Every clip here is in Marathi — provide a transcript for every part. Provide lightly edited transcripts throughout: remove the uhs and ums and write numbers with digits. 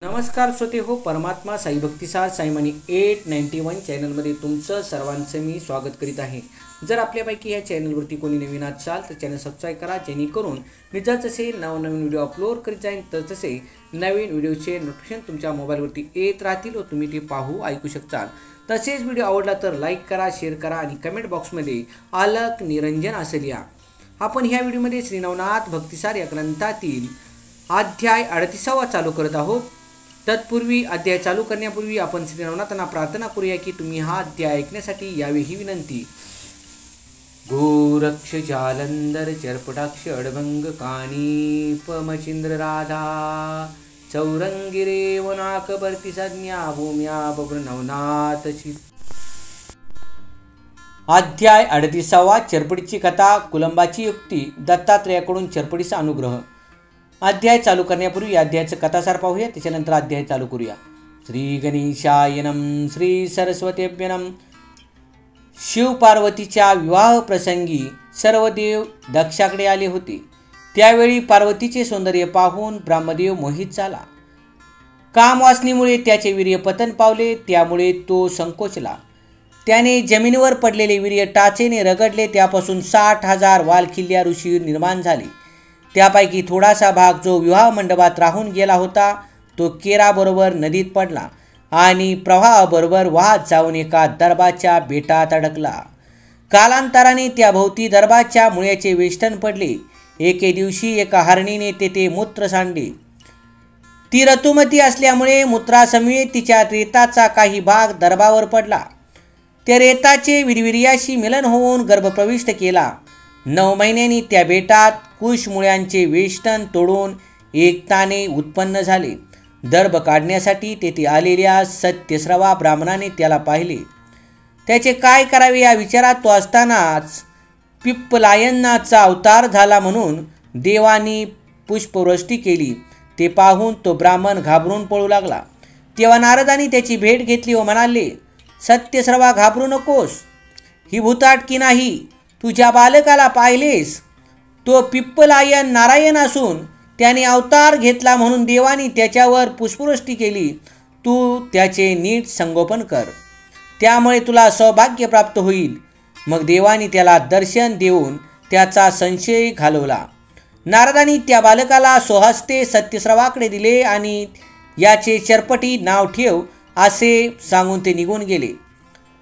नमस्कार श्रोते हो, परमात्मा साई भक्तिसार साईमनी 891 चॅनलमध्ये तुमचं सर्वांचं मी स्वागत करीत आहे. जर आपल्यापैकी या चॅनलवरती कोणी नवीन असाल तर चॅनल सबस्क्राईब करा, जेणेकरून मी जर तसे नवनवीन व्हिडिओ अपलोड करीत जाईन तर तसे नवीन व्हिडिओचे नोटिफिकेशन तुमच्या मोबाईलवरती येत राहतील व तुम्ही ते पाहू ऐकू शकता. तसेच व्हिडिओ आवडला तर लाईक करा, शेअर करा आणि कमेंट बॉक्समध्ये अलक निरंजन असे लिहा. आपण ह्या व्हिडिओमध्ये श्री नवनाथ भक्तिसार या ग्रंथातील अध्याय 38 चालू करत आहोत. तत्पूर्वी अध्याय चालू करण्यापूर्वी आपण श्री नवनाथांना प्रार्थना करूया की तुम्ही हा अध्याय ऐकण्यासाठी यावे ही विनंती. गोरक्ष जालंधर चर्पटाक्ष अडभंग काणी पमचिंद्र राधा चौरंगिरे वनाक बर्ती संज्ञा भूम्या बब्र नवनाथ. अध्याय 38 चरपडीची कथा, कुलंबाची युक्ती, दत्तात्रेयाकडून चरपडीचा अनुग्रह. अध्याय चालू करण्यापूर्वी अध्यायाचं कथासार पाहूया, त्याच्यानंतर अध्याय चालू करूया. श्री गणेशाय नमः. श्री सरस्वतीभ्यो नमः. शिव पार्वतीच्या विवाह प्रसंगी सर्व देव दक्षाकडे आले होते. त्यावेळी पार्वतीचे सौंदर्य पाहून ब्रह्मदेव मोहित झाला. कामवासनेमुळे त्याचे वीर्य पतन पावले, त्यामुळे तो संकोचला. त्याने जमिनीवर पडलेले वीर्य टाचेने रगडले. त्यापासून 60,000 वालखिल्ल्या ऋषी निर्माण झाले. त्यापैकी थोडासा भाग जो विवाह मंडपात राहून गेला होता तो केराबरोबर नदीत पडला आणि प्रवाहाबरोबर वाहत जाऊन एका दर्भाच्या बेटात अडकला. कालांतराने त्या भोवती दर्भाच्या मुळ्याचे वेष्टन पडले. एके दिवशी एका हरणीने तेथे मूत्र सांडले. ती ऋतुमती असल्यामुळे मूत्रासमवेत तिच्या रेताचा काही भाग दर्भावर पडला. त्या रेताचे वीर्याशी मिलन होऊन गर्भ प्रविष्ट केला. 9 महिन्यांनी त्या बेटात कुशमुळ्यांचे वेष्टन तोडून एकताने उत्पन्न झाले. दर्भ काढण्यासाठी तेथे आलेल्या सत्यस्रवा ब्राह्मणाने त्याला पाहिले. त्याचे काय करावे या विचारात तो असतानाच पिप्पलायनाचा अवतार झाला म्हणून देवानी पुष्पवृष्टी केली. ते पाहून तो ब्राह्मण घाबरून पळू लागला. तेव्हा नारदांनी त्याची भेट घेतली व म्हणाले, सत्यस्रवा घाबरू नकोस. ही भूताटकी नाही. तुझ्या बालकाला पाहिलेस? तो पिप्पलायन नारायण असून त्याने अवतार घेतला म्हणून देवानी त्याच्यावर पुष्पवृष्टी केली. तू त्याचे नीट संगोपन कर, त्यामुळे तुला सौभाग्य प्राप्त होईल. मग देवानी त्याला दर्शन देऊन त्याचा संशय घालवला. नारदांनी त्या बालकाला स्वहस्ते सत्यस्रवाकडे दिले आणि याचे चरपटी नाव ठेव असे सांगून ते निघून गेले.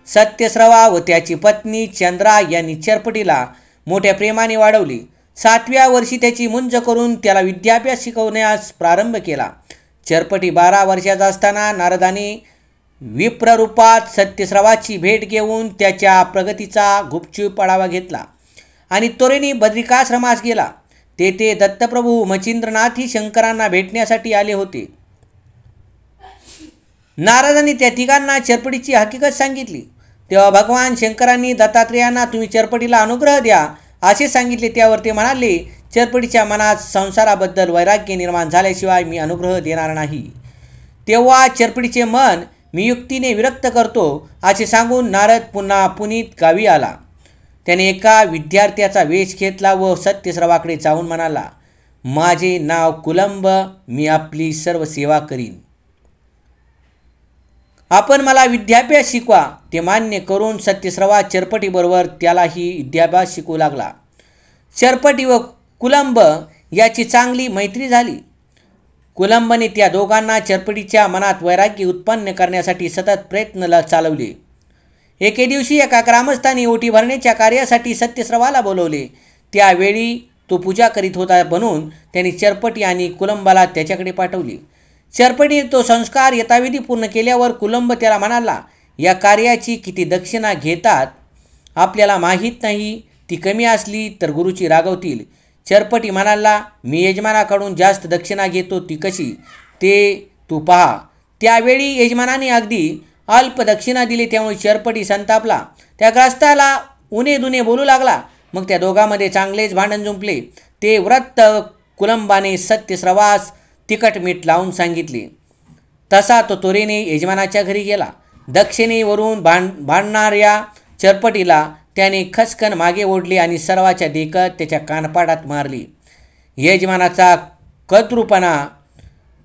सत्यस्रवा व त्याची पत्नी चंद्रा यांनी चरपटीला मोठ्या प्रेमाने वाढवले. 7व्या वर्षी त्याची मुंज करून त्याला विद्याभ्यास शिकवण्यास प्रारंभ केला. चरपटी 12 वर्षाचा असताना नारदाने विप्ररूपात सत्यस्रवाची भेट घेऊन त्याच्या प्रगतीचा गुपचूप आढावा घेतला आणि त्वरेने बद्रिकाश्रमास गेला. तेथे दत्तप्रभू मच्छिंद्रनाथी शंकरांना भेटण्यासाठी आले होते. नारदांनी त्या तिघांना चरपटीची हकीकत सांगितली. तेव्हा भगवान शंकरांनी दत्तात्रेयांना तुम्ही चरपटीला अनुग्रह द्या असे सांगितले. त्यावर ते म्हणाले, चरपटीच्या मनात संसाराबद्दल वैराग्य निर्माण झाल्याशिवाय मी अनुग्रह देणार नाही. तेव्हा चरपटीचे मन मी युक्तीने विरक्त करतो असे सांगून नारद पुन्हा पुनीत गावी आला. त्याने एका विद्यार्थ्याचा वेश घेतला व सत्यस्रवाकडे जाऊन म्हणाला, माझे नाव कुलंब, मी आपली सर्व सेवा करीन. आपण मला विद्याभ्यास शिकवा. ते मान्य करून सत्यस्रवा चरपटीबरोबर त्यालाही विद्याभ्यास शिकू लागला. चरपटी व कुलंब याची चांगली मैत्री झाली. कुलंबने त्या दोघांना चरपटीच्या मनात वैराग्य उत्पन्न करण्यासाठी सतत प्रयत्न चालवले. एके दिवशी एका ग्रामस्थांनी ओटी भरण्याच्या कार्यासाठी सत्यस्रवाला बोलवले. त्यावेळी तो पूजा करीत होता म्हणून त्यांनी चरपटी आणि कुलंबाला त्याच्याकडे पाठवले. चरपटीने तो संस्कार यथाविधी पूर्ण केल्यावर कुलंब त्याला म्हणाला, या कार्याची किती दक्षिणा घेतात आपल्याला माहीत नाही. ती कमी असली तर गुरुची रागवतील. चरपटी म्हणाला, मी यजमानाकडून जास्त दक्षिणा घेतो, ती कशी ते तू पहा. त्यावेळी यजमानाने अगदी अल्प दक्षिणा दिली. त्यामुळे चरपटी संतापला. त्या ग्रस्ताला उणे दुने बोलू लागला. मग त्या दोघांमध्ये चांगलेच भांडण जुंपले. ते व्रत कुलंबाने सत्यस्रवास तिखट मीठ लावून सांगितले. तसा तो त्वरेने यजमानाच्या घरी गेला. दक्षिणेवरून भांडणाऱ्या चरपटीला त्याने खसकन मागे ओढले आणि सर्वाच्या देखत त्याच्या कानपाडात मारली. यजमानाचा कद्रूपणा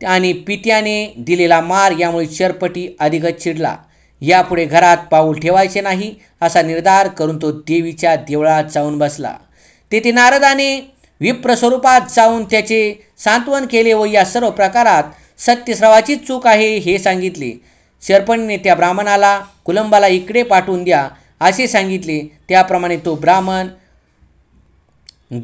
आणि पित्याने दिलेला मार यामुळे चरपटी अधिकच चिडला. यापुढे घरात पाऊल ठेवायचे नाही असा निर्धार करून तो देवीच्या देवळात जाऊन बसला. तेथे नारदाने विप्र स्वरूपात जाऊन त्याचे सांत्वन केले व या सर्व प्रकारात सत्यस्रावाचीच चूक आहे हे सांगितले. शरपणीने त्या ब्राह्मणाला कुलंबाला इकडे पाठवून द्या असे सांगितले. त्याप्रमाणे तो ब्राह्मण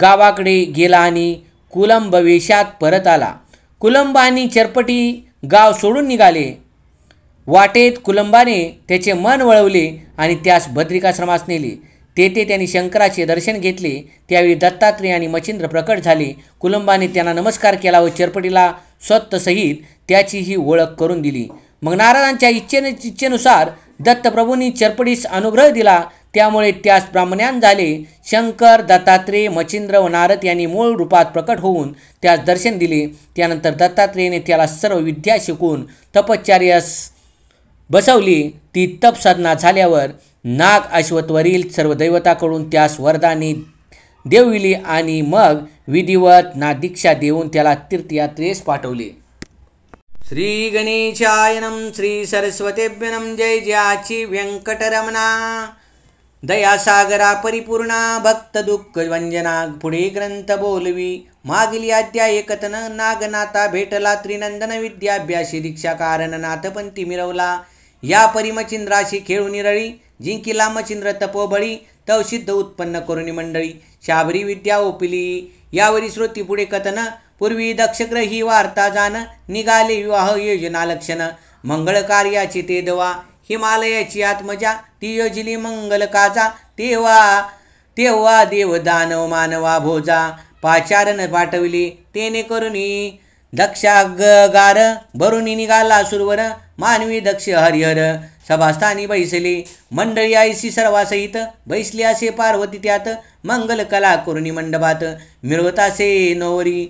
गावाकडे गेला आणि कुलंब वेशात परत आला. कुलंब आणि चरपटी गाव सोडून निघाले. वाटेत कुलंबाने त्याचे मन वळवले आणि त्यास बद्रिकाश्रमास नेले. तेथे त्यांनी शंकराचे दर्शन घेतले. त्यावेळी दत्तात्रेय आणि मच्छिंद्र प्रकट झाले. कुलंबाने त्यांना नमस्कार केला व चरपटीला स्वतःसहित त्याची ही ओळख करून दिली. मग नारदांच्या इच्छेनुसार दत्तप्रभूंनी चरपटीस अनुग्रह दिला. त्यामुळे त्यास ब्राह्मणान झाले. शंकर, दत्तात्रेय, मच्छिंद्र व नारद यांनी मूळ रूपात प्रकट होऊन त्यास दर्शन दिले. त्यानंतर दत्तात्रेयाने त्याला सर्व विद्या शिकवून तपश्चर्यास बसवली. ती तपसाधना झाल्यावर नाग अश्वत्वरील सर्व दैवताकडून त्यास वरदाने देविली आणि मग विधिवत दीक्षा देऊन त्याला तीर्थयात्रेस पाठवले. श्री गणेशाय नमः. श्री सरस्वतेभ्य नमः. जय जयाची व्यंकटरमणा. दयासागरा परिपूर्णा भक्त दुःख वंजना. पुढे ग्रंथ बोलवी मागली अध्याय कथन. नागनाथा भेटला त्रिनंदन विद्याभ्यासी दीक्षा कारण नाथपंथी मिरवला. या परिमचिंद्राशी खेळून निरळी जिंकिला मचिंद्र तपोबळी. तव सिद्ध उत्पन्न करुणी मंडळी शाबरी विद्या ओपिली. यावरी श्रुती पुढे कथन. पूर्वी दक्षग्रही वार्ता जाण निघाले विवाह योजना लक्षण. मंगळ कार्याची ते दवा हिमालयाची आत्मजा ती योजिली मंगल काजा. तेव्हा देव दानव मानवा भोजा पाचारण पाठविली तेने करुणी. दक्षागार भरुनी निघाला सुरवर मानवी दक्ष हरिहर. सभास्थानी बैसले मंडळी आयसी सर्वासहित. बैसली असे पार्वती त्यात मंगल कला करुणी मंडपात. मिळवतासे नोवरी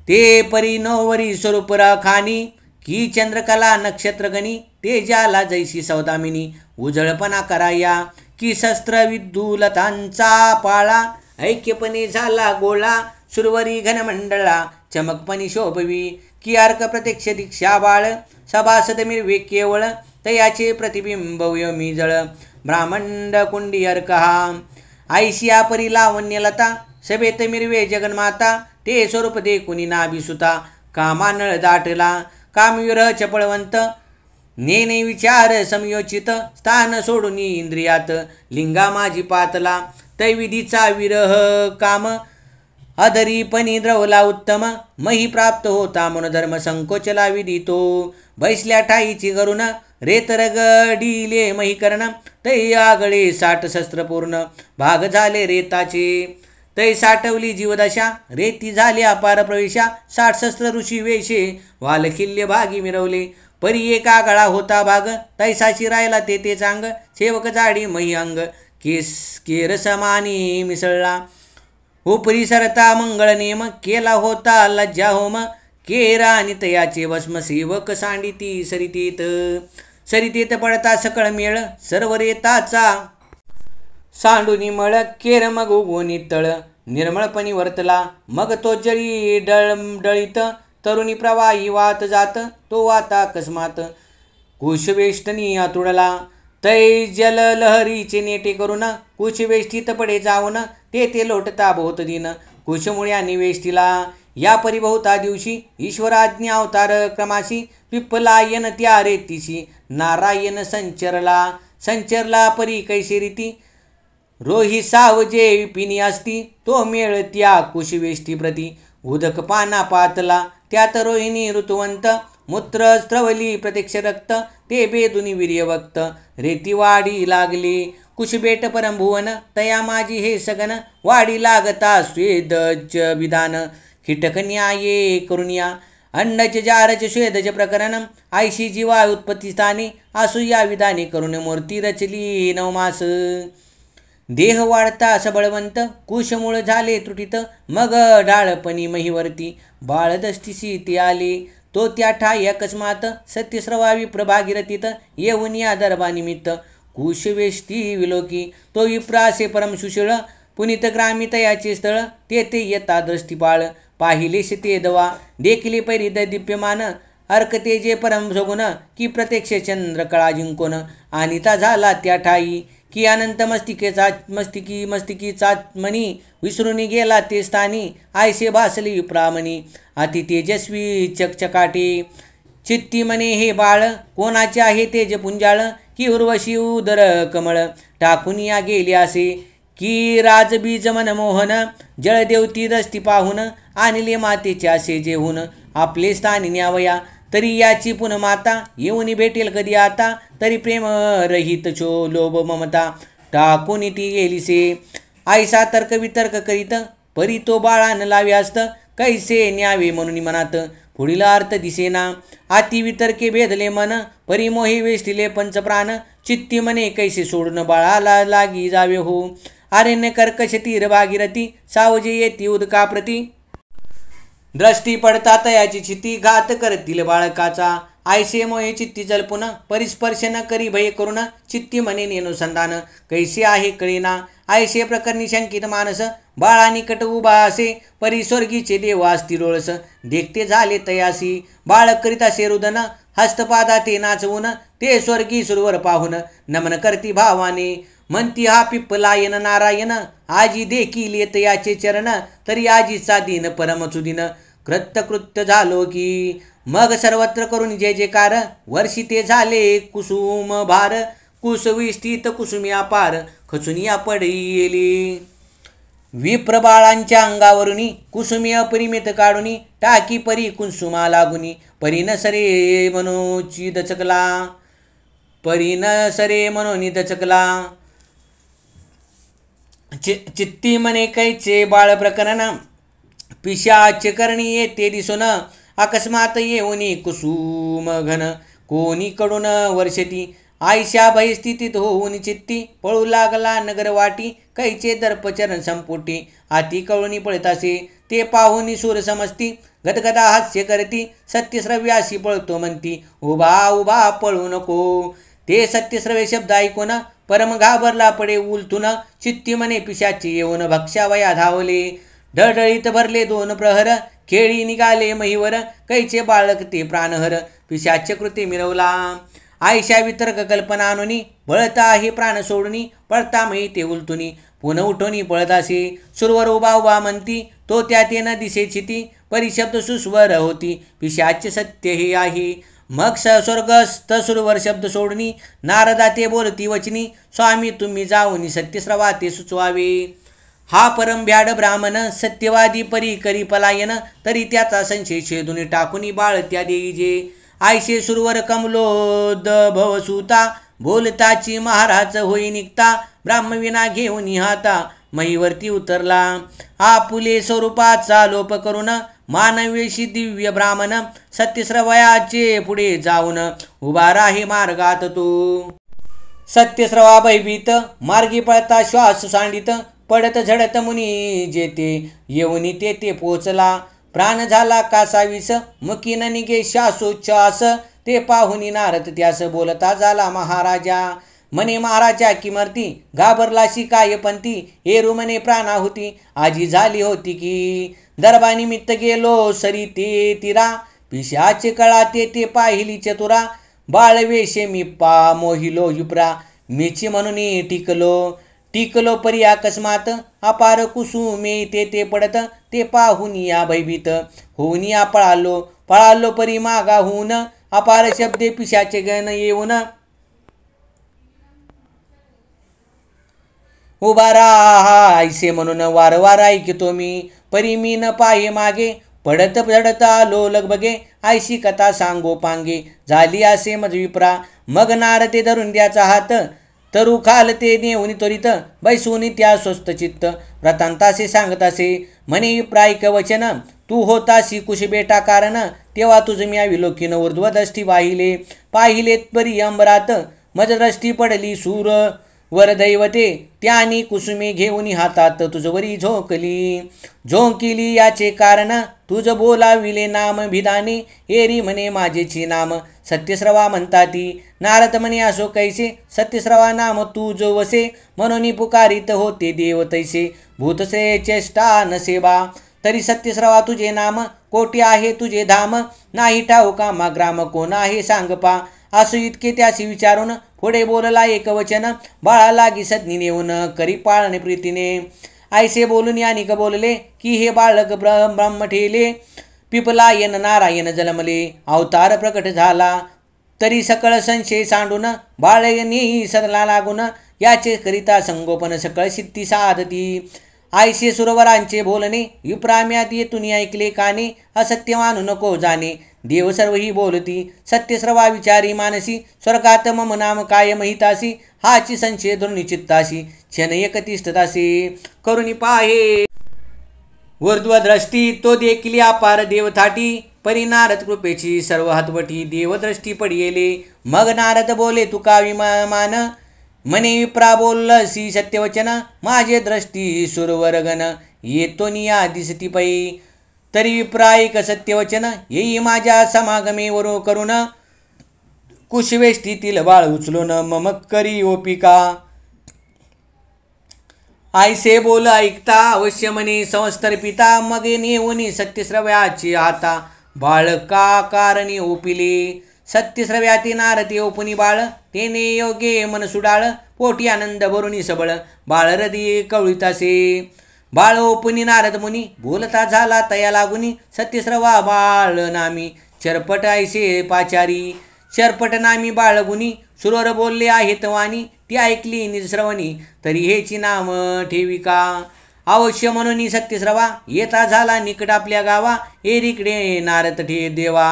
ते परी नोवरी स्वरूप राखानी. की चंद्रकला नक्षत्रगणी तेजाला जैसी सौदामिनी. उजळपणा कराया की शस्त्र विद्युलतांचा पाळा. ऐक्यपणे झाला गोळा सुरवरी घनमंडळा. चमकपणी शोभवी की अर्क प्रत्यक्ष दीक्षा बाळ. सभासद मिरवे केवळ तयाचे प्रतिबिंब मी जळ. ब्राह्मंड कुंडी अर्क हा आयशिया परी लावण्यलता. सभेत मिरवे जगन्माता ते स्वरूप दे कुणी नाभिसुता. कामानळ दाटला कामविरह चपळवंत. नेने विचार समयोचित स्थान सोडून इंद्रियात. लिंगा माझी पातला तैविधीचा विरह काम. अधरीपणी द्रवला उत्तम मही प्राप्त होता मनोधर्म. संकोचला विदितो बैसल्या ठाईची करुण. रेतरगडिले महीकरण तै आगळे 60 शस्त्र पूर्ण. भाग झाले रेताचे तै साठवली जीवदशा. रेती झाले अपार प्रवेशा 60 शस्त्र ऋषी वेशे. वालखिल्य भागी मिरवले परी एका गळा होता भाग. तैसाची राहिला ते चांग सेवक जाडी मही अंग. केरसमानी मिसळला उपरी सरता मंगळ नेम. केला होता लज्जा होम केरा आणि तयाचे भस्म. सेवक सांडिती सरितेत पडता सकळ मेळ. सर्व रेताचा सांडुनी मळ. केर मग उगवणी तळ निर्मळपणी वर्तला. मग तो जळी डळीत तरुणी प्रवाही वात जात. तो वाता अकस्मात कुशवेष्टनी आतुडला. तै जल लहरीचे नेटे करून कुशवेष्टीत पडे जाऊन. ते लोटता बहुत दिन कुशमुळे आणि वेष्टीला. या परिभवता दिवशी ईश्वराज्ञा अवतार क्रमाशी. पिप्पलायन त्या रेतीशी नारायण संचरला परी कैसे रीती. रोही सावजे पिनी असती तो मेळ त्या कुशवेष्टी प्रती. उदक पाना पातला त्यात रोहिणी ऋतुवंत. मूत्र स्त्रवली प्रत्यक्ष रक्त ते बेदुनी वीर्यवक्त. रेतीवाडी लागली कुशबेट परमभुवन. तया माझी हे सगन वाडी लागता स्वेदज विधान. कीटक न्याये करुनिया अंडच जारच स्वेदज प्रकरण. आयशी जीवा उत्पत्ती स्थानी असूया विधाने करून मूर्ती रचली नवमास. देह वाढता सबळवंत कुशमूळ झाले त्रुटीत. मग डाळपणी महिवरती बाळदष्टीशी ते आले. तो त्या ठाई अकस्मात सत्यस्रवावी प्रभागीरतीत. येऊन या दर्भानिमित्त कुशवेष्टी विलोकी. तो विप्रासे परम सुशीळ पुनित ग्रामित याचे स्थळ. तेथे येता दृष्टीपाळ पाहिलेश ते दवा देखले पैरिद दीप्यमान अर्क तेजे परम सगुण की प्रत्यक्ष चंद्र कळा जिंकोन अनिता झाला त्या ठाई की अनंत मस्तिकीचा मणी विसरून गेला ते स्थानी आयसे भासली विप्रामणी अति तेजस्वी चकचकाटे चित्ती म्हणे हे बाळ कोणाचे आहे तेज पुंजाळ की उर्वशी उदर कमळ टाकून या गेले असे की राजबीज मनमोहन जळदेवती दस्ती पाहून आणले मातेचे असे जेहून आपले स्थानी न्यावया तरी याची पुन्हा माता येऊन भेटेल कधी आता तरी प्रेम रहित छो लोभ ममता टाकून ती गेलीसे आईसा तर्क वितर्क करीत परी तो बाळान लावे असत कैसे न्यावे म्हणून मनात पुढील अर्थ दिसेना अति वितर्के भेदले मन परी मोही वेष्टिले पंचप्राण चित्ती मने कैसे सोडून बाळाला लागी जावे हो अरण्य कर्कश तीर भागीरथी सावजे येती उदका प्रती दृष्टी पडता तयाची चित्ती घात करतील बाळकाचा आयसे मोहे चित्ती जलपुन परिस्पर्श न करी भय करून चित्ती म्हणे नेनुसंधान कैसे आहे कळेना आयसे प्रकरणी शंकित मानस बाळा निकट उभा असे परी स्वर्गीचे देव असती डोळस देखते झाले तयासी बाळ करीत असे रुदन हस्तपादा ते नाचवून ते स्वर्गी सुरवर पाहून नमन करती भावाने म्हणती हा पिप्पलायन नारायण आजी देखील येत याचे चरण तरी आजीचा दिन परमचुदीन कृत्य झालो की मग सर्वत्र करून जय जयकार वर्षी ते झाले कुसुम भार कुसविष्टित कुसुमी अपार खचुनिया पडली विप्रबाळांच्या अंगावरुनी कुसुमी अपरिमित काढुनी टाकी परी कुसुमा लागुनी परीन सरे मनोची दचकला परीन सरे मनोनी दचकला चित्ती मने कैचे बाळ प्रकरण पिशाच करणी येते दिसून अकस्मात येऊनी कुसुम घन कोणी कडून वर्षती आयशा भयस्थितीत होऊन चित्ती पळू लागला नगर वाटी कैचे दर्पचरण संपुटी आती कळूनी पळतासे ते पाहुनी सूर समजती गदगदा हास्य करती सत्यश्रव्यासी पळतो म्हणती उभा उभा पळू नको ते सत्यश्रव्य शब्द ऐकून परम घाबरला पडे उलथून चित्ती मने पिशाची येऊन भक्ष्यावया धावले ढळढळीत भरले दोन प्रहर खेळी निघाले महिवर कैचे बाळक ते प्राणहर पिशाच्य कृती मिरवला आयशा वितर्क कल्पना आणुनी बळता आहे प्राण सोडुनी पळता मही ते उलटुनी पुन्हा उठोनी पळतासे सुरवर उभा उभा म्हणती तो त्या तेन दिसे चिती परिशब्द सुस्वर होती पिशाच्य सत्य हे आहे मग स्वर्गस्थ सुरवर शब्द सोडणी नारदा ते बोलती वचनी स्वामी तुम्ही जाऊनी सत्यश्रवा ते सुचवावे हा परम भ्याड ब्राह्मण सत्यवादी परी करी पलायन तरी त्याचा संशय छेदून टाकुनी बाळ त्या देईजे आयशे सुरवर कमलोद भवसुता बोलताची महाराज होई निघता ब्राह्मविना घेऊन हाता महीवरती उतरला आपुले स्वरूपाचा लोप करून मानवेशी दिव्य ब्राह्मण सत्यश्रवयाचे पुढे जाऊन उभा राही मार्गात तो सत्यश्रवा भयभीत मार्गी पळता श्वास सांडित पडत झडत मुनी जेते येऊनी तेथे पोचला प्राण झाला कासावीस मुकीन निघे श्वासोच्छ्वास ते पाहुनी नारद त्यास बोलता झाला महाराजा मने महाराजा किमर्ती घाबरलाशी काय पंथी एरू मने प्राणाहुती आजी झाली होती की दरबानिमित्त गेलो सरी ते तिरा पिशाचे कळा ते पाहिली चतुरा बाळवेशे मी पा मोहिलो युप्रा मेची म्हणून टिकलो परी अकस्मात अपार कुसुमे ते पडत ते पाहून या भयभीत होऊन या पळालो परी मागा होऊन अपार शब्दे पिशाचे गण येऊन उभा राहा ऐसे म्हणून वारंवार ऐकतो मी परी मी न पाहे मागे पडत पडत आलो लगबगे ऐशी कथा सांगो पांगे झाली असे मज विप्रा मग नारते धरून द्याचा हात तरु खाल ते नेऊन त्वरित बैसून त्या स्वस्त चित्त व्रतांतासे सांगतासे म्हणे विप्रायक वचन तू होतासी कुशबेटा कारण तेव्हा तुझ मी विलोकीन ऊर्ध्वदष्टी पाहिलेत परी अंबरात मज दृष्टी पडली सूर वरदैवते त्यानी कुसुमे घेऊन हातात तुझवरी झोंकिली याचे कारण तुझ बोलाविले नाम भिदाने एरी म्हणे माझेची नाम सत्यश्रवा म्हणताती नारद म्हणे असो कैसे सत्यश्रवा नाम तुझ वसे म्हणून पुकारित होते देव तैसे भूतसे चेष्टा नसेबा तरी सत्यश्रवा तुझे नाम, कोटी आहे तुझे धाम, नाही ठाऊका मा ग्राम, कोण आहे सांग पा. असो इतके त्यासी विचारून, पुढे बोलला एक वचन, बाळा लागी सदनी नेऊन, करी पाळणे प्रीतीने. ऐसे बोलून यानिक बोलले, की हे बाळक ब्रह्म ठेले, पिपलायन नारायण जन्मले, अवतार प्रकट झाला. तरी सकळ संशय सांडून, बाळयनी सरला लागून, याचे करिता संगोपन सकळ सिद्धी साधती. ऐसे सुरवरांचे बोलणे, विप्राम्यात येतून ऐकले काने, असत्य मानू नको जाणे, देव सर्वही बोलती. सत्यश्रवा विचारी मानसी, स्वर्गात मम नाम काय महितासी, हाची संशय धरुणी चित्तासी, क्षण एक तिष्ठतासी. करुणी पाहे ऊर्ध्वदृष्टी, तो देखील अपार देवथाटी, परी नारद कृपेची सर्व हातवटी, देवदृष्टी पडियेले. मग नारद बोले तुका विमान, म्हणे विप्रा बोलसी सत्यवचन, माझे दृष्टी सुरवरगण, येतो निया दिसती पै. तरी विप्रा एक सत्यवचन, येई माझ्या समागमे वरो करून, कुशवेष्टीतील बाळ उचलून, मम करी ओपिका. ऐसे बोल ऐकता अवश्य म्हणे संस्तर पिता, मग नेऊनी सत्यश्रव्याची हाता, बाळका कारणी ओपिले. सत्यश्रव्याती नारती ओपुनी बाळ, तेने योगे मन सुडाळ, पोटी आनंद भरुनी सबळ, बाळ हृदय कवळीतासे. बाळ ओपुनी नारद मुनी, बोलता झाला तया लागुनी, सत्यश्रवा बाळ नामी, चरपट ऐसे पाचारी. चरपट नामी बाळगुनी, सुरवर बोलले आहेत वाणी, ती ऐकली निजश्रवणी, तरी हेची नाम ठेविका. अवश्य म्हणून सत्यश्रवा, येता झाला निकट आपल्या गावा, एरिकडे नारद ठे देवा.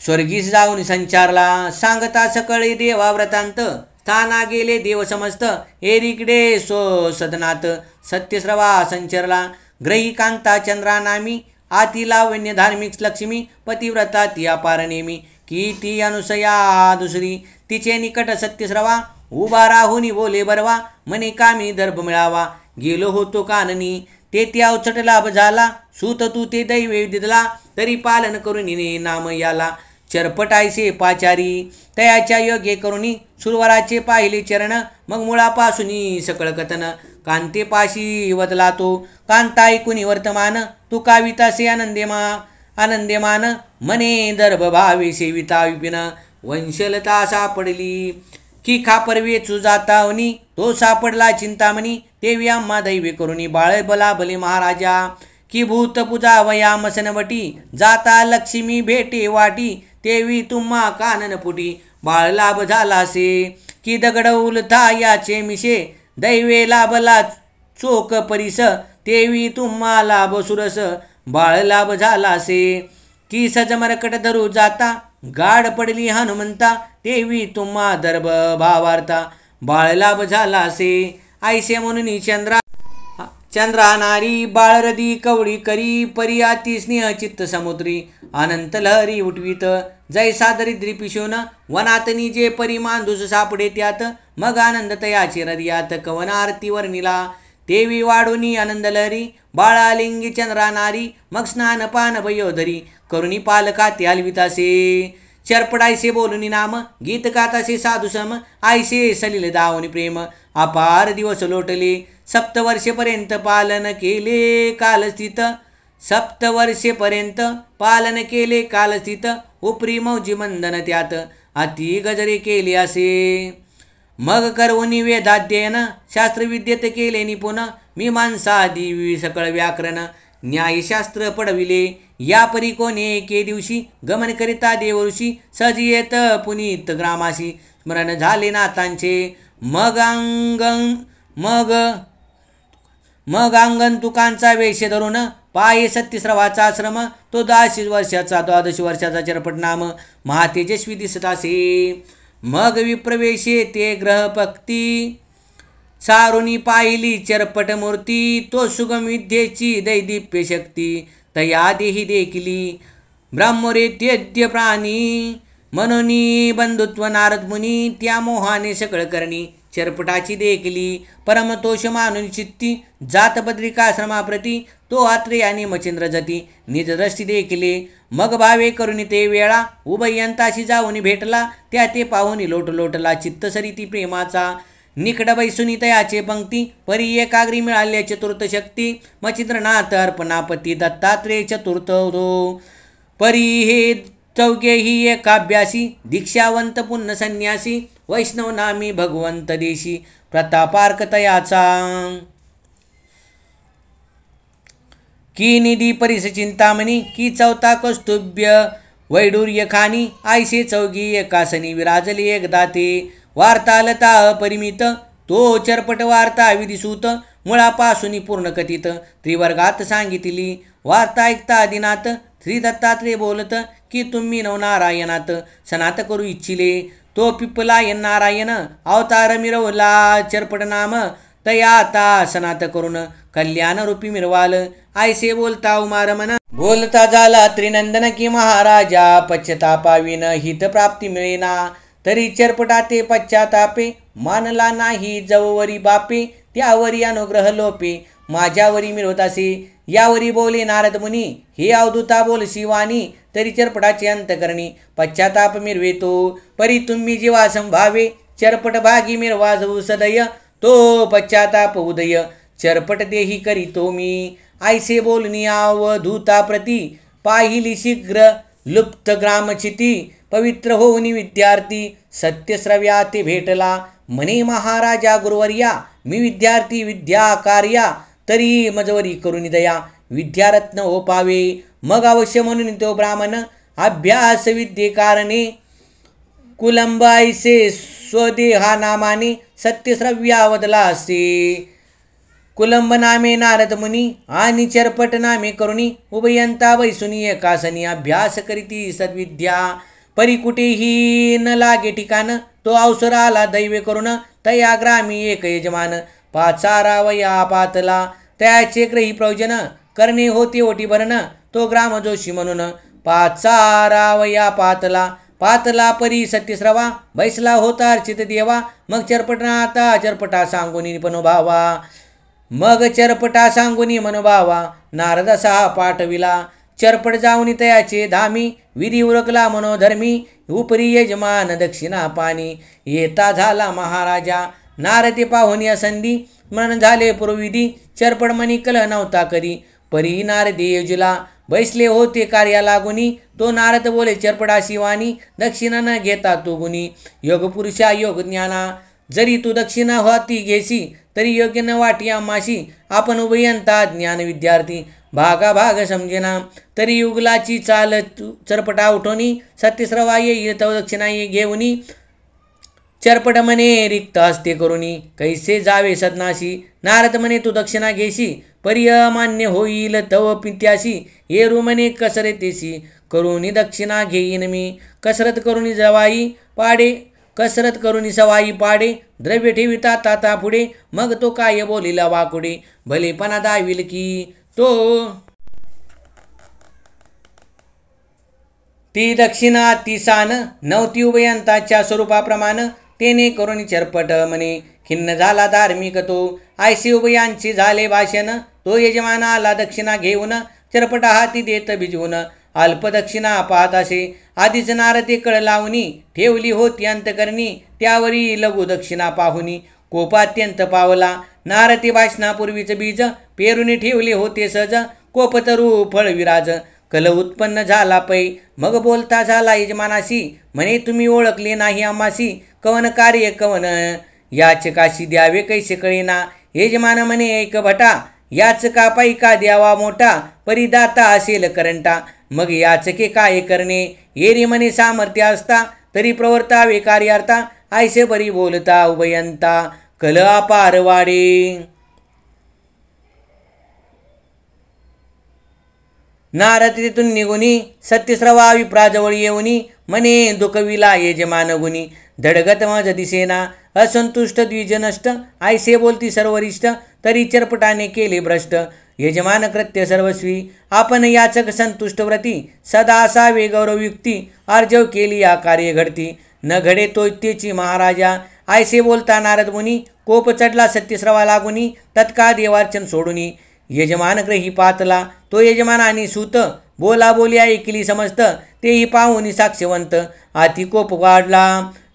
स्वर्गीस जाऊन संचारला, सांगता सकळे देवा व्रतांत, स्थाना गेले देव समस्त, एरिकडे सदनात. सत्यश्रवा संचरला, ग्रही कांता चंद्रा नामी, आती लावण्य धार्मिक लक्ष्मी, पतिव्रता ती अपार नेमी, की ती अनुसया दुसरी. तिचे निकट सत्यश्रवा, उभा राहुनी बोले बरवा, म्हणे कामी दर्भ मिळावा, गेलो होतो काननी, ते त्या अवचट लाभ झाला, सूत तू ते दैवे दिदला, तरी पालन करून नाम याला. चरपटायसे पाचारी, तयाच्या योग्य करुणी, सुरवराचे पाहिले चरण, मग मुळापासून सकळ कथन, कांतेपाशी वदला तो, कांता ऐकुनी वर्तमान, तू कावितासे आनंदेमान, मने दर्भ भावे सेविता विपिन, वंशलता सापडली, की खापर वेचू जातावनी, तो सापडला चिंतामणी, देवी आम्हा दैवे करुणी, बाळ बला भले महाराजा, की भूत पूजा वया सनवटी, जाता लक्ष्मी भेटे वाटी, देवी तुम्हा कानन पुटी, बाळ लाभ झालासे, की दगड उलथा याचे मिशे, दैवे लाभला चोक परिस, देवी तुम्हा लाभ सुरस, बाळ लाभ झालासे, की सजमरकट धरू जाता, गाड पडली हनुमंता, देवी तुम्हा दर्भ भावार्था, बाळ लाभ झालासे. ऐसे म्हणून चंद्रा नारी, बाळरदी कवळी करी, परी अति स्नेह चित्त समुद्री, अनंत लहरी उठवीत, जैसा दरिद्री पिशोन, वनात निजे परी मांदूस सापडे त्यात, मग आनंद तयाचे हृदयात, कवन आरती वर्णिला, देवी वाढुनी आनंद लहरी, बाळालिंगी चंद्रा नारी, मग स्नान पान भयोधरी, करुणी पालका ते हलवितासे. चरपडायसे बोलुनी नाम, गीत गातासे साधुसम, आयसे सलिल दावनी प्रेम, अपार दिवस लोटले, सप्तवर्षेपर्यंत पालन केले कालस्थित, सप्तवर्षेपर्यंत पालन केले कालस्थित, उपरी मौजी मंदन त्यात, अति गजरे केले असे. मग करवुनी वेदाध्ययन, शास्त्रविद्येत केले निपुण, मीमांसादी सकळ व्याकरण, न्यायशास्त्र पडविले, या परी कोणे एके दिवशी, गमन करिता देवऋषी, सहज येत पुनीत ग्रामाशी, स्मरण झाले नाथांचे, मग अंगण तुकांचा वेश धरून, पाये सत्यश्रवाचा आश्रम, तो 12 वर्षाचा चरपट नाम, महातेजस्वी दिसत असे. मग विप्रवेशे ते ग्रहपक्ती, सारुणी पाहिली चरपट मूर्ती, तो सुगम विद्येची दैदिप्य शक्ती, तया देही देखिली, ब्रह्मरेत्यद्य प्राणी, मनोनी बंधुत्व नारद मुनी, त्या मोहाने सकळ करणी, चरपटाची देखली, परमतोष मानून चित्ती, जात बद्रिकाश्रमाप्रती, तो आत्रेयाने मचिंद्र जती, निजदृष्टी देखिले, मग भावे करुणी ते वेळा, उभयंताशी जाऊन भेटला, त्या ते पाहुनी लोटला, चित्त सरिती प्रेमाचा, निकड बैसुनी तयाचे पंक्ती परी एकाग्री मिळाल्या चतुर्थ शक्ती मचिंद्रनाथ अर्पणापती दत्तात्रेय चतुर्थ हो परी हे चौघे ही एकाभ्यासी दीक्षावंत पुण्य संन्यासी वैष्णव नामी भगवंत देशी प्रतापार्क तयाचा की निधी परिस चिंतामणी की चौथा कौस्तुभ्य वैडूर्य खानी आयसे चौघी एकासनी विराजली एकदा ते वार्ता लता अपरिमित तो चरपट वार्ता विधिसूत मुळापासून पूर्ण कथित त्रिवर्गात सांगितली वार्ता ऐकता आदिनाथ श्री दत्तात्रेय बोलत की तुम्ही नवनारायणात सनात करू इच्छिले तो पिप्पलायन नारायण अवतार मिरवला चरपट नाम तयाता सनात करून कल्याण रूपी मिरवाल आयसे बोलता उमारमन बोलता झाला त्रिनंदन की महाराजा पश्चातापाविन हित प्राप्ती मिळेना तरी चरपटाते पश्चातापे मानला नाही जववरी बापे त्यावरी अनुग्रह लोपे माझ्यावरी मिळवतासे यावरी बोले नारद मुनी हे अवधूता बोल शिवानी तरी चरपटाचे अंतकरणी पश्चाताप मिरवेतो परी तुम्ही जीवा संभावे चरपट भागी मिरवा जाऊ सदय तो पश्चाताप उदय चरपट देही करीतो मी आयसे बोलनी अवधूता प्रती पाहिली शीघ्र लुप्त ग्रामचिती पवित्र होऊनी विद्यार्थी सत्यश्रव्या ते भेटला म्हणे महाराजा गुरुवर्या मी विद्यार्थी विद्या कार्या तरी मजवरी करून दया विद्यारत्न ओपावे मग अवश्य म्हणून तो ब्राह्मण अभ्यास विद्ये कारणे कुलंब ऐसे स्वदेहा नामाने सत्यश्रव्यावदला असे कुलंब नामे नारद मुनी आणि चरपट नामे करुणी उभयंता बैसुनी एकासनी अभ्यास करीती सद्विद्या परी कुठेही न लागे ठिकाण तो अवसर आला दैवे करून तया ग्रामी एक यजमान पाचारावया पातला त्याचे ग्रही प्रयोजन करणे होते ओटी भरण तो ग्राम जोशी म्हणून पाचारावया पातला परी सत्यश्रवा बैसला होता अर्चित देवा मग चरपटा सांगुनी मनोभावा मग चरपटा सांगुनी मनोभावा नारद सहा पाठविला चरपट जाऊनी तयाचे धामी विधी उरकला मनोधर्मी उपरी यजमान दक्षिणा पाणी येता झाला महाराजा नारदे पाहुनी असंधी मन झाले पूर्वविधी चरपट मनी कल नव्हता करी परी नारदे योजला बैसले होते कार्या लागुनी तो नारद बोले चरपटा शिवानी दक्षिणा न घेता तू गुणी योग पुरुषा योग ज्ञाना जरी तू दक्षिणा होती घेसी तरी योग्य न वाटी आम्हाशी आपण उभयंता ज्ञान विद्यार्थी भागाभाग समजेना तरी युगलाची चाल चरपटा उठोनी सत्यश्रवा येईल तव दक्षिणा ये घेऊनी चरपट मने रिक्त हस्ते करुणी कैसे जावे सदनाशी नारद मने तू दक्षिणा घेशी परी अमान्य होईल तव पित्याशी येरू मने कसरतेशी करुणी दक्षिणा घेईन मी कसरत करुणी सवाई पाडे द्रव्य ठेविता ताता पुढे मग तो काय बोलिला वाकुडे भलेपणा दाविल की तो ती दक्षिणा ती सान नवती उभयंताच्या स्वरूपाप्रमाणे तेने करुणी चरपट मने खिन्न झाला धार्मिक तो आयसे उभयांचे झाले भाषण तो यजमान आला दक्षिणा घेऊन चरपट हाती देत भिजवून अल्प दक्षिणा पाहत असे आधीच नारदे कळ लावणी ठेवली होती अंतकरणी त्यावरी लघु दक्षिणा पाहुनी कोपात्यंत पावला नारदे भाषणापूर्वीच बीज पेरुनी ठेवले होते सहज कोपतरू फळ विराज कल उत्पन्न झाला पै मग बोलता झाला यजमानाशी म्हणे तुम्ही ओळखले नाही आम्हाशी कवन कार्य कवन याचकाशी द्यावे कैसे कळेना यजमान म्हणे एक भटा याचका पैका द्यावा मोठा परिदाता असेल करंटा मग याचके काय करणे येरी म्हणे सामर्थ्य असता तरी प्रवर्तावे कार्यार्था ऐसे बरी बोलता उभयंता कल अपार वाडे नारद तिथून निघुनी सत्यश्रवा विप्राजवळ येऊनी मने दुखविला यजमान गुणी धडगत माझ दिसेना असंतुष्ट द्विजनष्ट ऐसे बोलती सर्वरिष्ठ तरी चरपटाने केले भ्रष्ट यजमान कृत्य सर्वस्वी आपण याचक संतुष्ट व्रती सदा असावे गौरवयुक्ती अर्जव केली या कार्य घडती न घडे तो तेची महाराजा ऐसे बोलता नारद मुनी कोप चढला सत्यश्रवा लागुनी तत्काळ देवार्चन सोडुनी यजमान ग्रही पातला तो यजमान आणि सूत बोला बोली ऐकली समजत तेही पाहुनी साक्षवंत आती कोप वाढला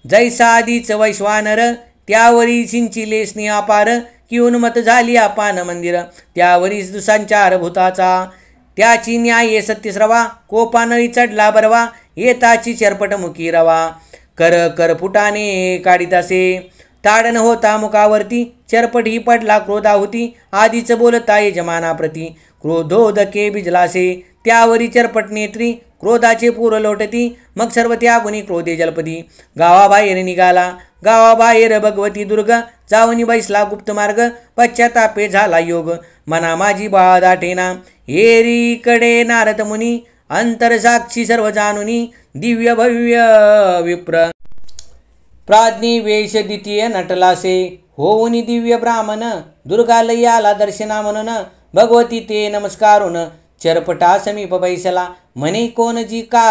जैसा आधीच वैश्वानर त्यावरी सिंचिले स्नेहापार की उन्मत झाली अपान मंदिर. त्यावरी दुसंचार भूताचा त्याची न्याय सत्यश्रवा. कोपानळी चढला बरवा येताची चरपटमुखी रवा. कर कर फुटाने काढितासे ताडन होता मुखावरती. चरपटी पडला क्रोधाहुती आधीच बोलता यजमानाप्रती. क्रोधोदके भिजलासे त्यावरी चरपट नेत्री. क्रोधाचे पूर लोटती मग सर्व त्यागुनी क्रोधे जलपदी. गावाबाहेर निघाला गावाबाहेर भगवती दुर्ग. जाऊनी बैसला गुप्त मार्ग पश्चातापे झाला योग. मना माझी बाळ दाटेना एरीकडे नारद मुनी. अंतरसाक्षी सर्व जानुनी दिव्य भव्य विप्र. प्राज्ञी वेश द्वितीय नटलासे होऊनी दिव्य ब्राह्मण. दुर्गालयी आला दर्शना म्हणून भगवती ते नमस्कारून. चरपटा समीप बैसला म्हणे कोण जी का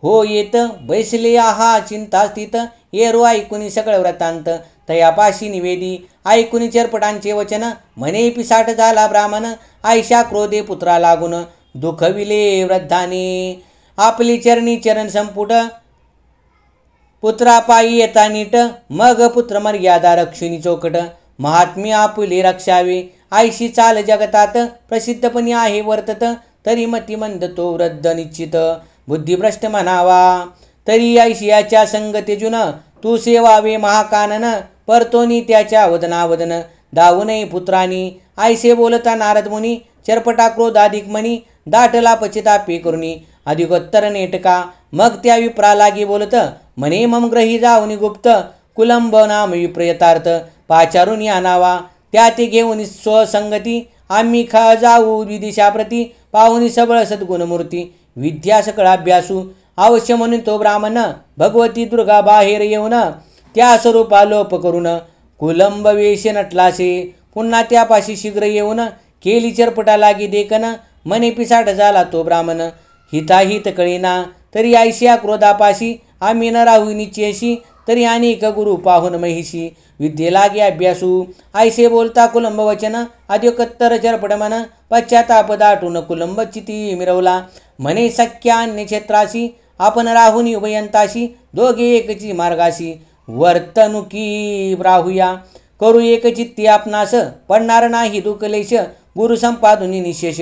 हो येत. बैसले आहा चिंता स्थित येरो ऐकुनी सगळं व्रतांत. तयापाशी निवेदी ऐकुनी चरपटांचे वचन. म्हणे पिसाट झाला ब्राह्मण आयशा क्रोधे पुत्रा लागून. दुखविले वृद्धाने आपली चरणी चरण संपुट. पुत्रापायी येता नीट मग पुत्र मर्यादा रक्षिणी चौकट. महात्म्य आपुले रक्षावे आयशी चाल जगतात. प्रसिद्धपणी आहे वर्तत तरी मतिमंद तो वृद्ध निश्चित. बुद्धिभ्रष्ट म्हणावा तरी ऐशियाच्या संग तेजुन. तू सेवावे महाकानन परतोनी त्याच्या वदनावदन. दावू नये पुत्रानी ऐसे बोलता नारद मुनी. चरपटा क्रोधाधिक मनी दाटला पचितापे करुणी. अधिकोत्तर नेटका मग त्या विप्रा लागी बोलत. म्हणे मम ग्रही जाऊनी गुप्त कुलंब नाम विप्र यथार्थ. पाचारुनी आणावा त्या ते घेऊन स्वसंगती. आम्ही खा जाऊ विदिशाप्रती पाहुनी सबळ सद्गुणमूर्ती. विद्या सकळ अभ्यासू अवश्य म्हणून तो ब्राह्मण. भगवती दुर्गा बाहेर येऊन त्या स्वरूपा लोप करून. कुलंब वेश नटलासे पुन्हा त्यापाशी शीघ्र येऊन. केली चरपटा लागी देखन मने पिसाट झाला तो ब्राह्मण. हिताहित कळेना तरी ऐशिया क्रोधापाशी. आम्ही न राहू निश्चयशी तरी अनेक गुरु पाहून महिषी. विद्ये लागे अभ्यासू ऐसे बोलता कुलंब वचन. अधिकत्तर चरपट मन पश्चाताप दाटून कुलंब चिती मिरवला. म्हणे सख्यान्य क्षेत्राशी आपण राहुनी उभयंताशी. दोघे एकची मार्गाशी वर्तनुकी राहूया. करू एक चित्ती आपणास पडणार नाही दुःखलेश. गुरु संपादुनी निशेष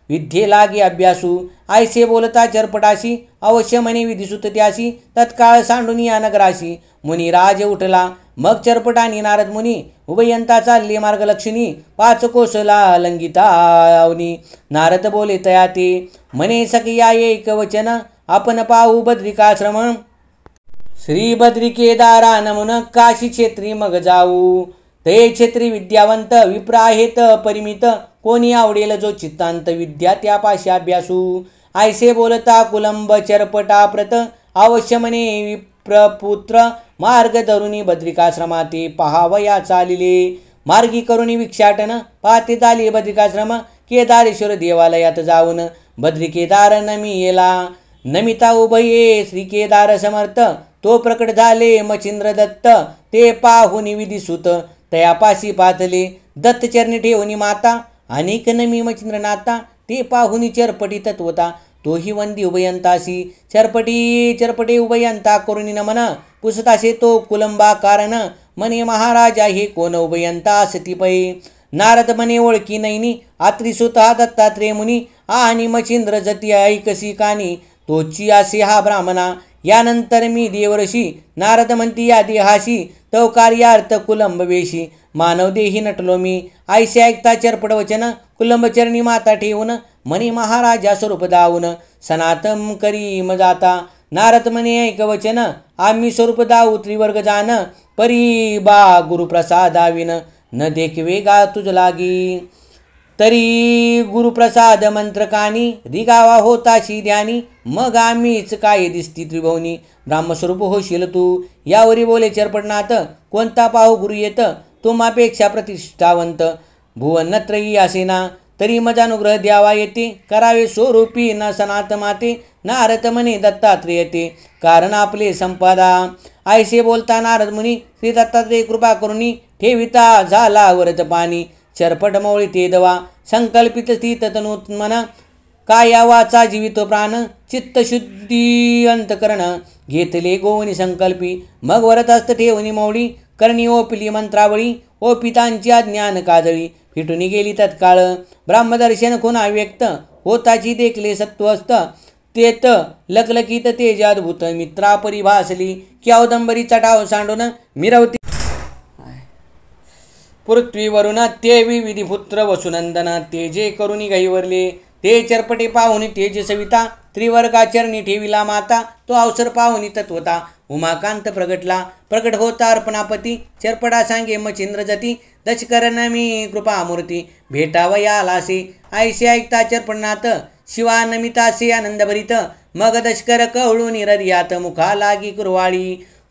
विद्ये लागे अभ्यासू ऐसे बोलता चरपटाशी. अवश्य म्हणे विधिसुत त्याशी तत्काळ सांडून या नगराशी. मुनिराज उठला मग चरपटानी नारद मुनी. उभयंता चालले मार्गलक्षिणी 5 कोसला लंगितावनी. नारद बोले तया ते म्हणे सखया एक वचन. आपण पाहू बद्रिकाश्रम. श्री बद्रिकेदारा नमून काशी क्षेत्री मग जाऊ. ते क्षेत्री विद्यावंत विप्र आहेत परिमित. कोणी आवडेल जो चित्तांत विद्या त्यापाशी अभ्यासू. ऐसे बोलता कुलंब चरपटा प्रत. अवश्य म्हणे विप्रपुत्र मार्ग धरुणी बद्रिकाश्रमाते पहावया चालिले. मार्गी करुणी भिक्षाटन पाते झाले बद्रिकाश्रम. केदारेश्वर देवालयात जाऊन बद्रिकेदार नमियेला. नमिता उभये श्री केदार समर्थ. तो प्रकट झाले मचिंद्र दत्त. ते पाहुनी विधिसुत तयापाशी पातले. दत्तचरणी ठेवणी माता अनेक नमी मचिंद्र नाता. ते पाहुनी चरपटी तत्वता तोही वंदी उभयंताशी. चरपटे उभयंता करुणी नमन पुसतासे तो कुलंबा कारण. म्हणे महाराजा हे कोण उभयंता सती पै. नारद म्हणे ओळखी नैनी आत्री स्वतः दत्तात्रेय मुनी. आणि मचिंद्र जती ऐकसी कानी तोची असे हा ब्राह्मणा. यानंतर मी देवर्षी नारद म्हणती या देहाशी. तो कार्यार्थ कुलंब वेशी मानव देही नटलो मी. ऐसे ऐकता चरपट वचन कुलंबचरणी माता ठेवून. म्हणे महाराजा स्वरूप दावून सनातम करी मजाता. नारद म्हणे ऐक वचन आम्ही स्वरूप दाऊ त्रिवर्ग जान. परी बा गुरुप्रसादाविन न देखवे गा तुझ लागी. तरी गुरुप्रसाद मंत्रकानी रिगावा होताशी ध्यानी. मग आम्हीच काय दिसती त्रिभुवनी. ब्राह्मस्वरूप होशील तू. यावरी बोले चरपटनाथ कोणता पाहू गुरु येत. तुम्हापेक्षा प्रतिष्ठावंत भुवनत्रयी असेना. तरी मजानुग्रह द्यावा येते करावे स्वरूपी न सनात माते. नारद म्हणे दत्तात्रेय ते कारण आपले संपादा. ऐसे बोलता नारद मुनी श्री दत्तात्रेय कृपा करुणी. ठेविता झाला वरत पाणी. चरपट मौळी ते दवा संकल्पित स्थित तनुत्मन. काया वाचा जीवित प्राण. चित्तशुद्धी अंतकरण घेतले गोवनी संकल्पी. मग वरत हस्त ठेवणी मौळी करणी ओपली मंत्रावळी, ओ पितांची अज्ञान काजळी, फिटून गेली तत्काळ. ब्रह्मदर्शन खुना व्यक्त, होताची देखले सत्वस्त, तेत लकलकीत तेज अद्भुत, मित्रा परिभासली, की औदंबरी चटाव सांडून मिरवती पृथ्वीवरून. ते विविधिपुत्र वसुनंदन, ते जे करुणी गैवरले, ते चरपटे पाहुनी तेज सविता, त्रिवर्गाचरणी ठेविला माता, तो अवसर पाहुनी तत्वता. उमाकांत प्रगट होता अर्पणापती, चरपडा सांगे मचिंद्र जती, दशकरण मी कृपामूर्ती, भेटावयालासे ऐसे ऐकता चरपणात, शिवा नमितासे आनंदभरित, मग दशकर कवळून हृदयात, मुखा लागी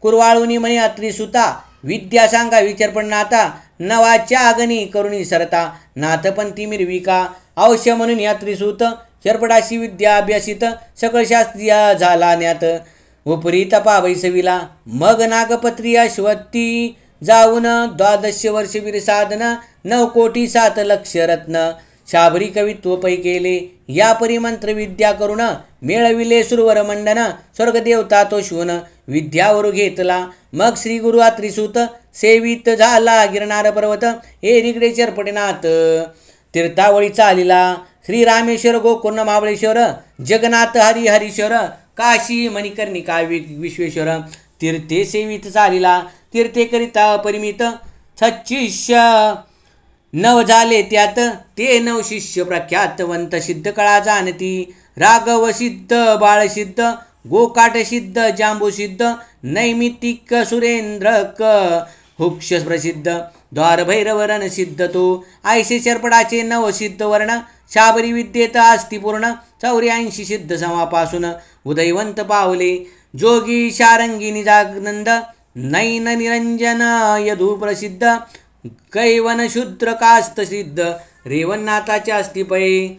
कुरवाळूनी म्हणे अत्रिसुता, विद्या सांगा विचरपणाता, नवाच्या अगनी करुणी सरता, नाथपंथी मिरविका, अवश्य म्हणून यात्रिसूत, चरपडाशी विद्या अभ्यासित, सकळ शास्त्रीय झाला ज्ञात, उपरी तपा वैसविला, मग नागपत्री अश्वती जाऊन, 12 वर्ष वीर साधन, 9 कोटी 7 लक्ष रत्न, शाबरी कवित्व पै केले, या परिमंत्र विद्या करून, मेळविले सुरवर मंडन, स्वर्गदेवता तो शिवून, विद्यावर घेतला, मग श्री गुरु अत्रिसूत, सेवित झाला गिरनार पर्वत, एरिकडे चरपटनाथ, तीर्थावळी चालिला, श्री रामेश्वर गोकर्ण महाबळेश्वर, जगन्नाथ हरिश्वर, काशी मणिकर्णिका विश्वेश्वर, तीर्थे सेवित चालिला, तीर्थे करिता परिमित, 36 नव झाले त्यात, ते 9 शिष्य प्रख्यातवंत, सिद्ध कळा जाणती, राघव सिद्ध, बाळसिद्ध, गोकाट सिद्ध, जांबू सिद्ध, नैमितिक सुरेंद्रक, हुक्ष प्रसिद्ध, द्वार भैरवरण सिद्ध तो, ऐसे चरपडाचे 9 सिद्ध वर्ण, शाबरी विद्येत आस्ती पूर्ण, 84 सिद्ध समापासून, उदयवंत पावले, जोगी शारंगी निजानंद, नैन निरंजन यदू प्रसिद्ध, कैवन शूद्र कास्त सिद्ध, रेवणनाथाचे अस्तिपै,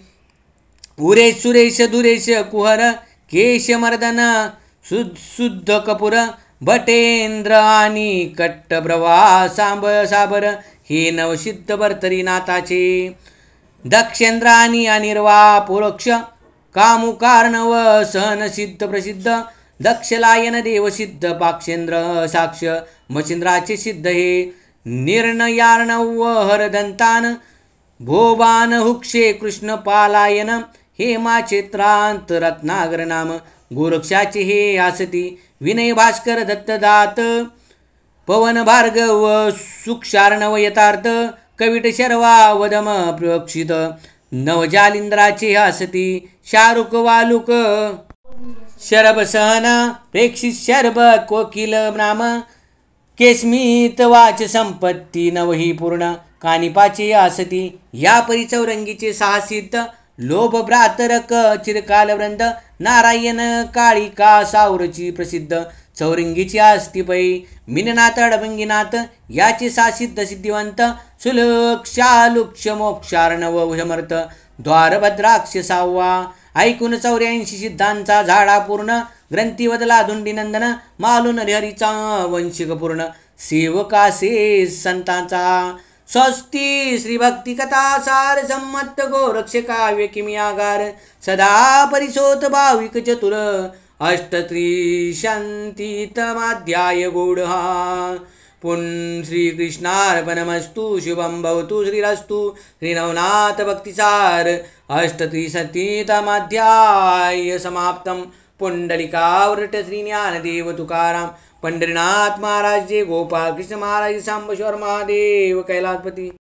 उरेश सुरेश दुरेश कुहर, केशमर्दन शुद्ध कपूर, भटेंद्र आणि कट्टप्रभा साबर, हे नवसिद्ध भर्तरी नाथाचे, दक्षेंद्र आणि अनिर्वा पुरोक्ष, कामुकार्णव सहन सिद्ध प्रसिद्ध, दक्षलायन देवसिद्ध, पाक्षेंद्र साक्ष, मचिंद्राचे सिद्ध हे, निर्णयार्णव हरदंतान, भोबान हुक्षे कृष्ण पालायन, हे क्षेत्रांत रत्नागर नाम, गोरक्षाचे हे आसती, विनय भास्कर दत्तदात, पवन भार्गव सुक्षार्णव यथार्थ, कविट शर्वा वदम प्रोक्षित, नवजालिंद्राचे आसती, शारुक वालुक शरभ सहन, प्रेक्षित शरभ कोकिल नाम, केस्मित वाच संपत्ती नवही पूर्ण, कानिपाचे आसती, या परी चौरंगीचे 6 सिद्ध, लोभ भ्रातरक चिरकाल वृंद, नारायण काळिका सावरची प्रसिद्ध, चौरंगीची अस्तिपै, मिननाथ अडभंगीनाथ, याचे 6 सिद्ध सिद्धिवंत, सुलक्षालुक्ष मोक्षार्णव समर्थ, द्वारभद्राक्ष 6वा, ऐकून 84 सिद्धांचा झाडा पूर्ण, ग्रंथी वदला धुंडीनंदन, मालून हरिचा वंशिक पूर्ण, सेवकासे संतांचा, स्वस्ती श्री भक्ती कथा सार संमत गोरक्ष काव्य किमियागार, सदा परिसोत भाविक चतुर, अष्टत्रिशंतीतमाध्याय गूढ, पुन श्रीकृष्णार्पणमस्तु, शुभं भवतु श्रीरस्तु, श्री नवनाथ भक्तिसार, अष्टत्रिशतीतमाध्याय समाप्तम. पुंडलिकावृत श्री ज्ञानदेव तुकाराम, पंढरीनाथ महाराज, जे गोपाळ कृष्ण महाराज, सांबेश्वर महादेव कैलासपती.